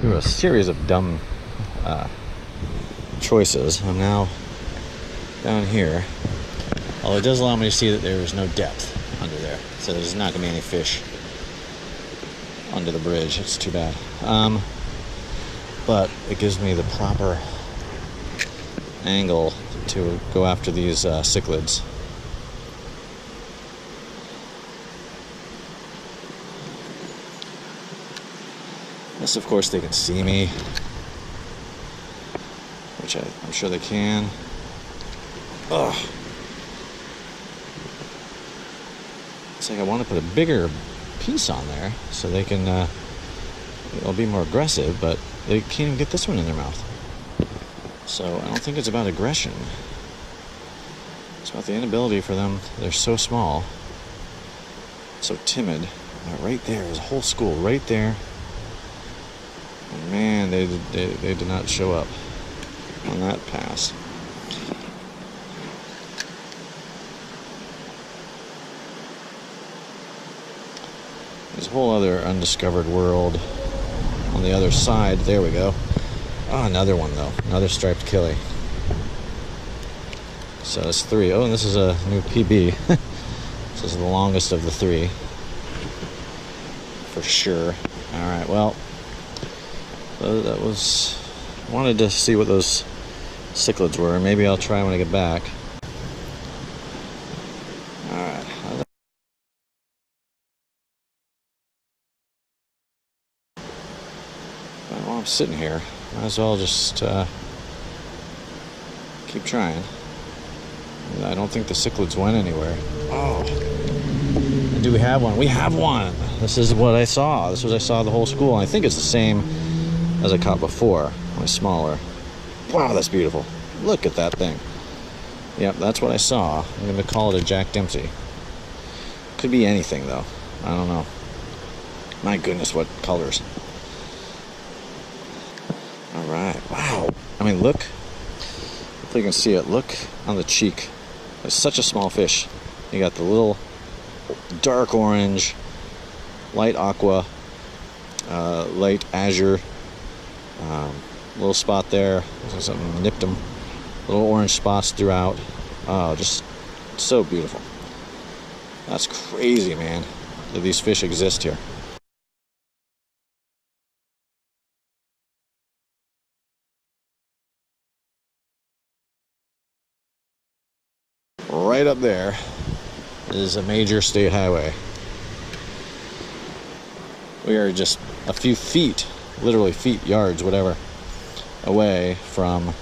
through a series of dumb choices. I'm now down here. Although it does allow me to see that there is no depth under there. So there's not going to be any fish under the bridge. It's too bad. But it gives me the proper angle to go after these cichlids. Yes, of course they can see me, which I'm sure they can. Ugh. It's like I want to put a bigger piece on there so they can, it'll be more aggressive, but they can't even get this one in their mouth. So I don't think it's about aggression. It's about the inability for them. They're so small, so timid. Right there, there's a whole school right there. And man, they did not show up on that pass. There's a whole other undiscovered world on the other side. There we go. Oh, another one though. Another striped killie. So that's 3. Oh, and this is a new PB. This is the longest of the 3. For sure. Alright, well, that was... I wanted to see what those cichlids were. Maybe I'll try when I get back. Alright. While I'm sitting here, might as well just keep trying. I don't think the cichlids went anywhere. Oh. And do we have one? We have one! This is what I saw. This was I saw the whole school. And I think it's the same as I caught before, only smaller. Wow, that's beautiful. Look at that thing. Yep, that's what I saw. I'm going to call it a Jack Dempsey. Could be anything, though. I don't know. My goodness, what colors. Alright, wow. I mean, look. If you can see it, look on the cheek. It's such a small fish. You got the little dark orange, light aqua, light azure, little spot there. Something nipped them. Little orange spots throughout. Oh, just so beautiful. That's crazy, man, that these fish exist here. Right up there is a major state highway. We are just a few feet, literally feet, yards, whatever, away from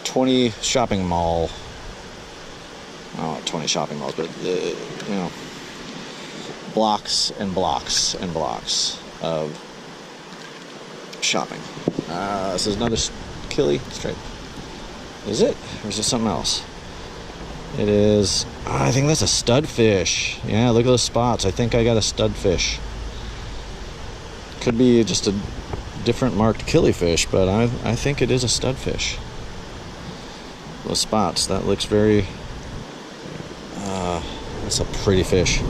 20 shopping mall. Oh, 20 shopping malls, but blocks and blocks and blocks of shopping. This is another killie straight. Is it? Or is it something else? It is... I think that's a stud fish. Yeah, look at those spots. I think I got a stud fish. Could be just a different marked killifish, but I think it is a stud fish. Those spots. That looks very... that's a pretty fish.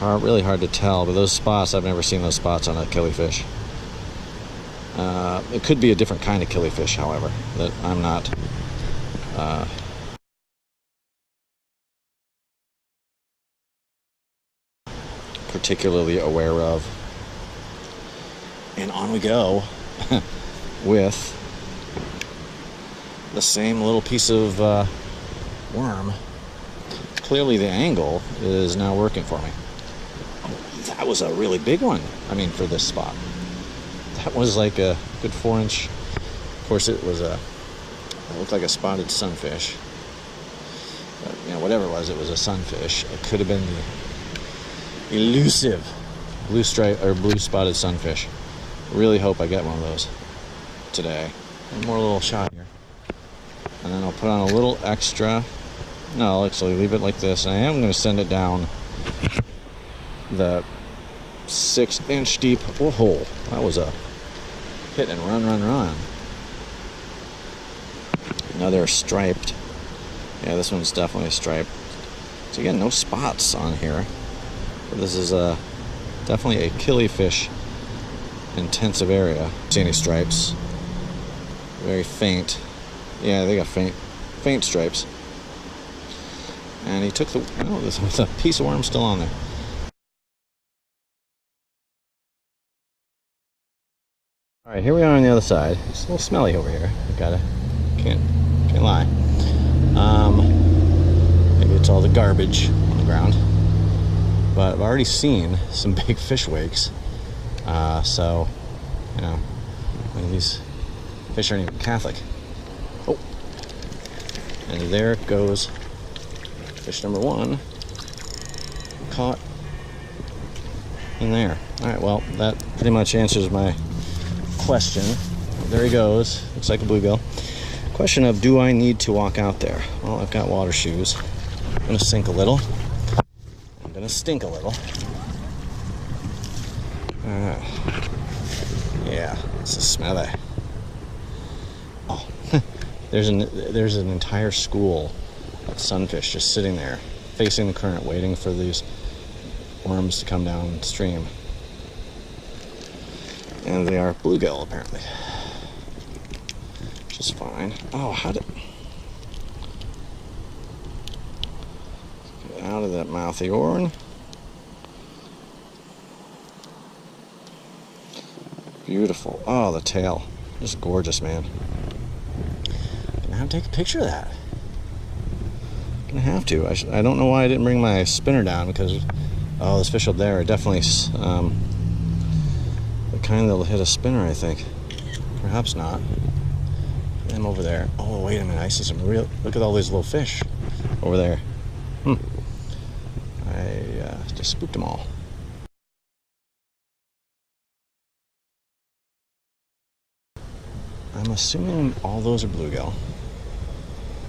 Really hard to tell, but those spots, I've never seen those spots on a killifish. It could be a different kind of killifish, however, that I'm not particularly aware of. And on we go with the same little piece of worm. Clearly the angle is now working for me. Oh, that was a really big one. I mean, for this spot. That was like a good 4-inch. Of course, it looked like a spotted sunfish. But, whatever it was a sunfish. It could have been the elusive blue spotted sunfish. Really hope I get one of those today. One more little shot here. And then I'll put on a little extra. No, I'll actually leave it like this. And I am going to send it down the 6-inch deep hole. That was a hit and run. Another striped. Yeah, this one's definitely striped. So again, no spots on here. But this is definitely a killifish intensive area. See any stripes? Very faint. Yeah, they got faint stripes. And he took the, oh, there's a piece of worm still on there. All right, here we are on the other side. It's a little smelly over here. Can't lie. Maybe it's all the garbage on the ground. But I've already seen some big fish wakes. So, you know, these fish aren't even Catholic. Oh, and there goes fish number one, caught in there. All right, well, that pretty much answers my question. There he goes. Looks like a bluegill. Question of, do I need to walk out there? Well, I've got water shoes. I'm gonna sink a little. I'm gonna stink a little. Yeah, it's a smelly. Oh, there's an entire school of sunfish just sitting there, facing the current, waiting for these worms to come downstream. And they are bluegill, apparently. Which is fine. Oh, how did... Get out of that mouthy orn. Beautiful. Oh, the tail. Just gorgeous, man. Gonna have to take a picture of that. Gonna have to. I don't know why I didn't bring my spinner down, because oh, those fish up there are definitely the kind that'll hit a spinner, I think. Perhaps not. Them over there. Oh, wait a minute. I see some real... Look at all these little fish over there. I just spooked them all. I'm assuming all those are bluegill.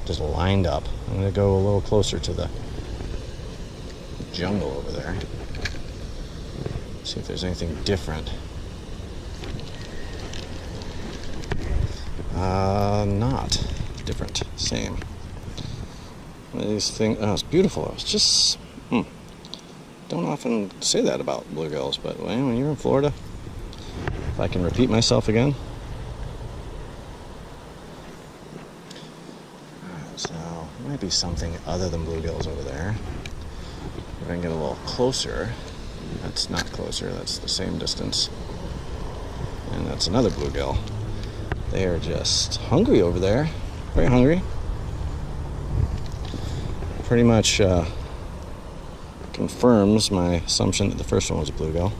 Just lined up. I'm going to go a little closer to the jungle over there. See if there's anything different. Not different. Same. These things. Oh, it's beautiful. It's just. Don't often say that about bluegills, but when you're in Florida, if I can repeat myself again. So, there might be something other than bluegills over there. If I can get a little closer. That's not closer, that's the same distance. And that's another bluegill. They are just hungry over there. Very hungry. Pretty much confirms my assumption that the first one was a bluegill.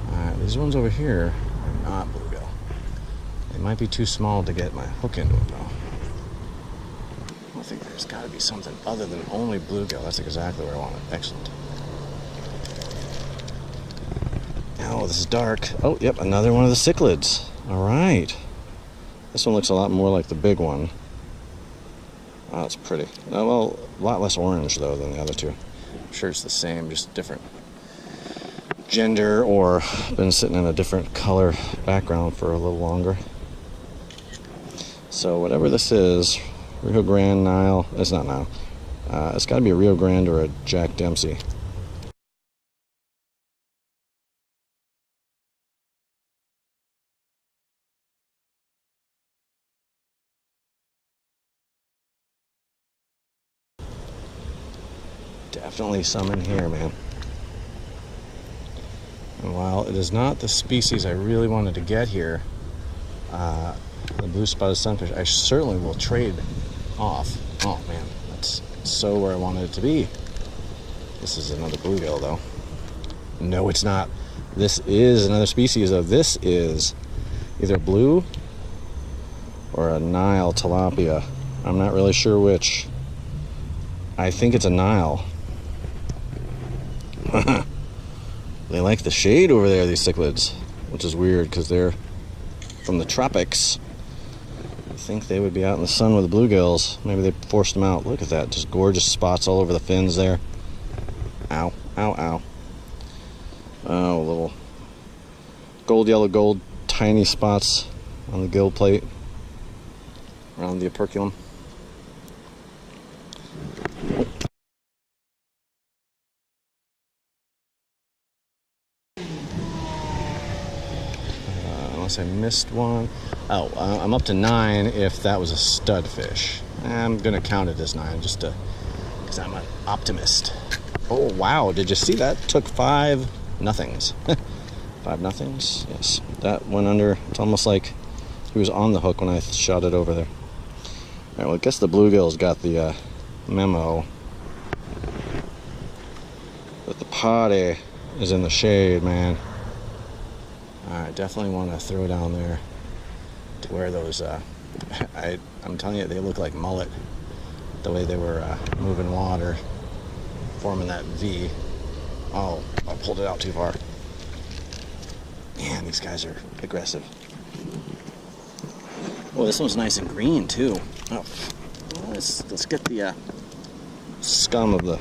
Alright, these ones over here are not bluegill. They might be too small to get my hook into them, though. I think there's got to be something other than only bluegill. That's exactly where I want it. Excellent. Oh, this is dark. Oh, yep, another one of the cichlids. All right. This one looks a lot more like the big one. Oh, it's pretty. Oh, well, a lot less orange, though, than the other two. I'm sure it's the same, just different gender, or been sitting in a different color background for a little longer. So whatever this is, Rio Grande Nile, it's not Nile. It's got to be a Rio Grande or a Jack Dempsey. Definitely some in here, man. And while it is not the species I really wanted to get here, the blue spotted sunfish, I certainly will trade off. Oh man, that's so where I wanted it to be. This is another bluegill, though. No, it's not. This is another species of, this is either blue or a Nile tilapia. I'm not really sure which. I think it's a Nile. They like the shade over there, these cichlids, which is weird because they're from the tropics. I think they would be out in the sun with the bluegills. Maybe they forced them out. Look at that, just gorgeous spots all over the fins there. Ow, ow, ow. Oh, little gold, yellow, gold, tiny spots on the gill plate around the operculum. unless I missed one. Oh, I'm up to 9 if that was a stud fish. I'm gonna count it as 9 just to, because I'm an optimist. Oh wow, did you see that? Took 5 nothings. 5 nothings, yes. That went under. It's almost like he was on the hook when I shot it over there. All right, well, I guess the bluegill's got the memo that the potty is in the shade, man. All right, definitely want to throw down there to where those, I'm telling you, they look like mullet. The way they were moving water, forming that V. Oh, I pulled it out too far. Man, these guys are aggressive. Oh, this one's nice and green too. Oh, let's get the scum of the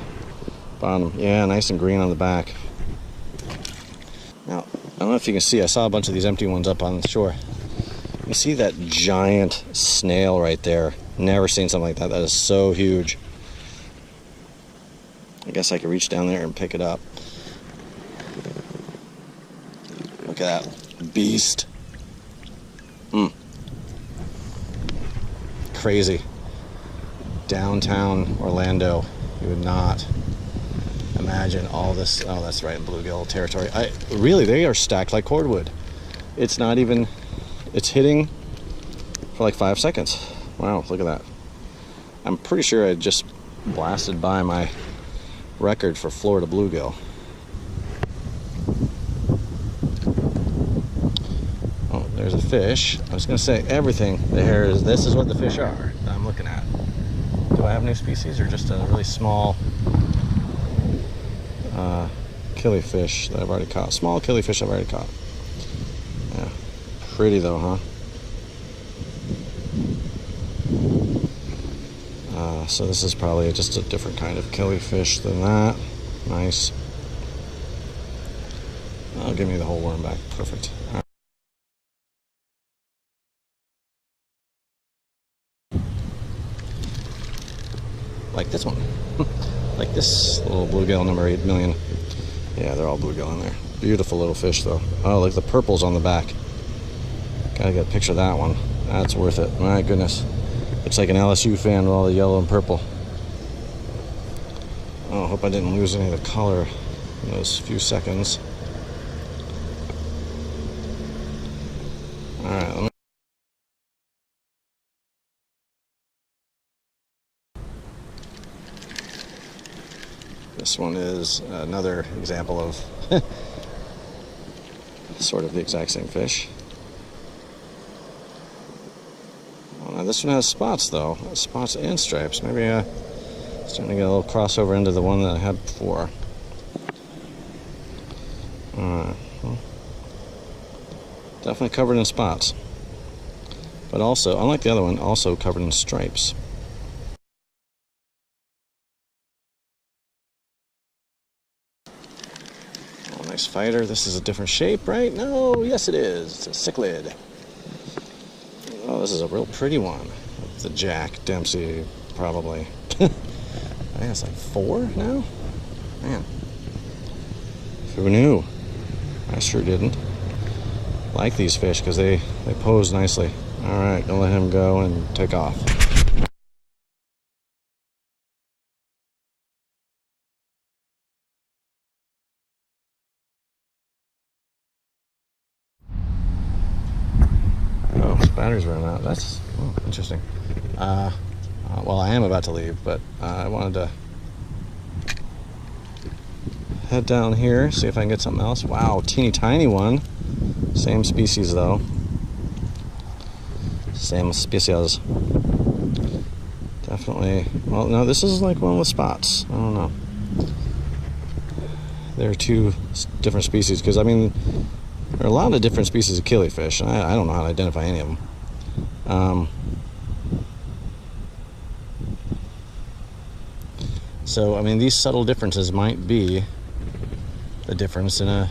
bottom. Yeah, nice and green on the back. Now, I don't know if you can see, I saw a bunch of these empty ones up on the shore. You see that giant snail right there? Never seen something like that. That is so huge. I guess I could reach down there and pick it up. Look at that beast. Crazy. Downtown Orlando. You would not imagine all this. Oh, that's right, in bluegill territory. Really, they are stacked like cordwood. It's not even, it's hitting for like 5 seconds. Wow, look at that. I'm pretty sure I just blasted by my record for Florida bluegill. Oh, there's a fish. I was going to say everything there is, this is what the fish are that I'm looking at. Do I have new species or just a really small killifish that I've already caught? Small killifish I've already caught. Yeah, pretty though, huh? So this is probably just a different kind of killifish than that. Nice. Oh, give me the whole worm back. Perfect. All right. Like this one. Like this little bluegill number 8 million. Yeah, they're all bluegill in there. Beautiful little fish though. Oh, look, the purple's on the back. Gotta get a picture of that one. That's worth it. My goodness. Looks like an LSU fan with all the yellow and purple. Oh, I hope I didn't lose any of the color in those few seconds. All right, let me... This one is another example of sort of the exact same fish. Well, now this one has spots though, spots and stripes. Maybe starting to get a little crossover into the one that I had before. Well, definitely covered in spots, but also, unlike the other one, also covered in stripes. Oh, nice fighter. This is a different shape, right? No, yes it is. It's a cichlid. Oh, this is a real pretty one. It's a Jack Dempsey, probably. I think it's like 4 now? Man. Who knew? I sure didn't. Like these fish because they pose nicely. Alright, gonna let him go and take off. Oh, his battery's running out. That's interesting. Well, I am about to leave, but I wanted to head down here, see if I can get something else. Wow, teeny tiny one. Same species though. Same species. Definitely. Well, no, this is like one with spots. I don't know. There are 2 different species because I mean there are a lot of different species of killifish, and I don't know how to identify any of them. So I mean these subtle differences might be the difference in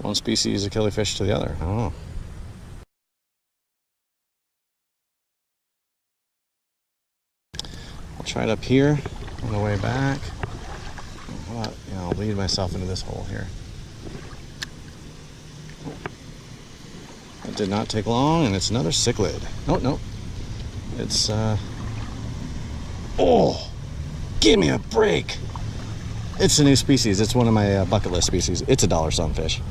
one species of killifish to the other. I don't know. I'll try it up here on the way back. How about, I'll lead myself into this hole here. It did not take long, and it's another cichlid. No. It's, oh, give me a break. It's a new species. It's one of my bucket list species. It's a dollar sunfish.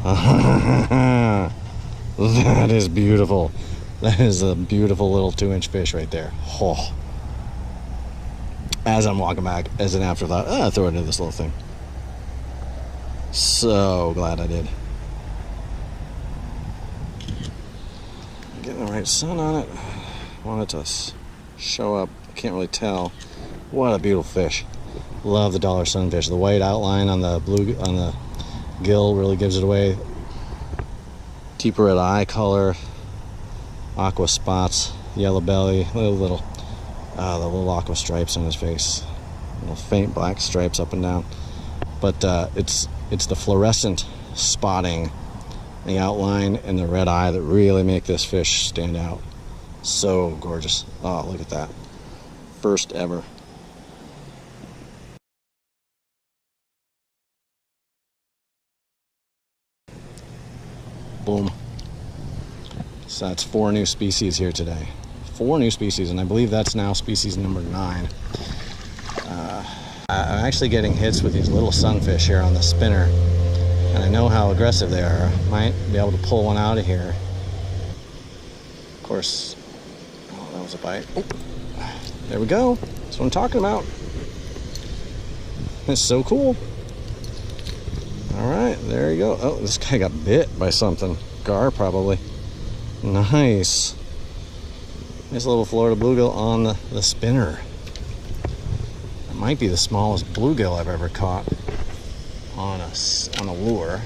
That is beautiful. That is a beautiful little 2-inch fish right there. Oh. As I'm walking back, as an afterthought, I throw it into this little thing. So glad I did. Getting the right sun on it. Want it to show up. Can't really tell. What a beautiful fish. Love the dollar sunfish. The white outline on the blue on the gill really gives it away. Deeper red eye color, aqua spots, yellow belly, the little aqua stripes on his face, little faint black stripes up and down. But it's the fluorescent spotting, the outline, and the red eye that really make this fish stand out. So gorgeous. Oh, look at that. First ever. Boom. So that's 4 new species here today. 4 new species, and I believe that's now species number 9. I'm actually getting hits with these little sunfish here on the spinner, and I know how aggressive they are. Might be able to pull one out of here. Of course, oh, that was a bite. Oh, there we go. That's what I'm talking about. It's so cool. All right, there you go. Oh, this guy got bit by something. Gar, probably. Nice. Nice little Florida bluegill on the spinner. It might be the smallest bluegill I've ever caught on a lure.